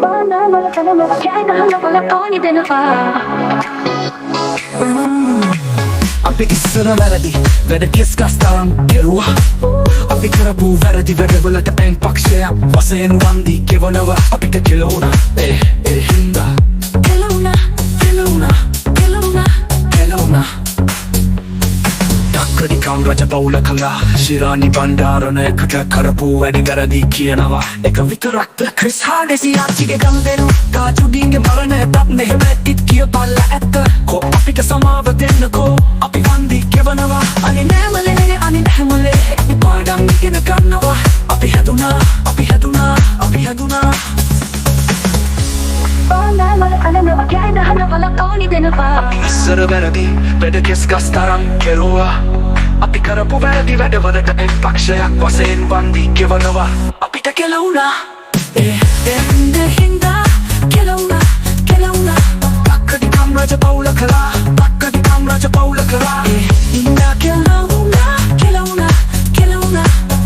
Bana malakana malakaya na malakoni denava. අපි ඉස්සර වැරදි වැඩ කෙස් කස්තරම් කෙරුවා අපි කරපු වැරදි වැඩවලට ඇන් පක්ෂයක් වශයෙන් වන්දි ගෙවනවා අපිට කෙලවුණා ඒ හින්දා කෙලවුණා දක්කඩිකම් රජ බවුල කළා ශිරානි බණ්ඩාරණයකට කරපු වැඩි වැරදි කියනවා එක විතරක්ද ක්‍රිස් හාඩෙසි ආච්චිගේ ගම්දෙනු කාචුඩින්ගේ මරණයටත් මෙහෙම ඇත්තිත් කියපල්ල ඇත්ත කෝ අපිට සමාව දෙන්නකෝ අපි වන්දි ගෙවනවා අනේ නෑමලේ අනේ නැහැමලේ පාඩම් ඉගෙන ගන්නවා අපි හැදුනා Bana malakana malakaya na malakoni denava. අපි ඉස්සර වැරදි වැඩ කෙස් කස්තරම් කෙරුවා අපි කරපු වැරදි වැඩවලට එක් පක්ෂයක් වශයෙන් වන්දි ගෙවනවා අපිට කෙලවුණා ඒ හින්දා කෙලවුණා දක්කඩිකම් රජ බවුල කළා දක්කඩිකම් රජ බවුල කළා හින්දා කෙලවුණා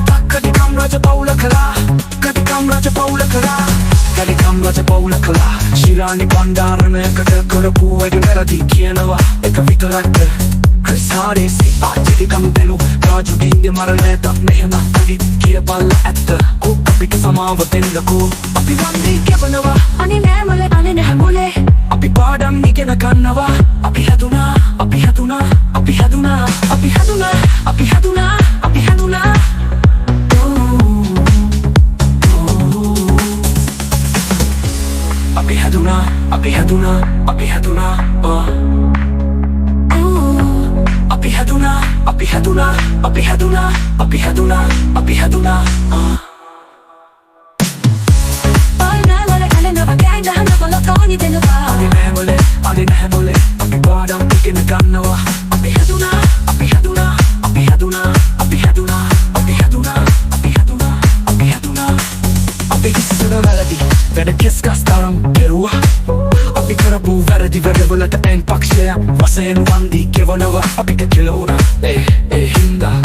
දක්කඩිකම් රජ බවුල කළා දක්කඩිකම් රජ බවුල කළා කඩිකම් රජ බවුල කළා ශිරානි බණ්ඩාරණයකට කරපු වැඩි වැරදි කියනවා එක විතරක්ද ක්‍රිස් හාඩෙසි ආච්චිගේ ගම්දෙනු කාචුඩින්ගේ මරණයටත් මෙහෙම ඇවිත් කියපල්ල ඇත්ත කෝ අපිට සමාව දෙන්නකෝ අපි වන්දි ගෙවනවා Ani nෑමලේ අනේ නැහැමලේ අපි පාඩම් ඉගෙන ගන්නවා අපි හැදුනා අපි හැදුනා Bana malakana malakaya na malakoni denava. අනේ නැහැමලේ අපි පාඩම් ඉගෙන ගන්නවා අපි හැදුනා අපි ඉස්සර වැරදි වැඩ කෙස් කස්තරම් කෙරුවා අපි කරපු වැරදි වැඩවලට ඇන් පක්ෂයක් වශයෙන් වන්දි ගෙවනවා අපිට කෙලවුණා ඒ හින්දා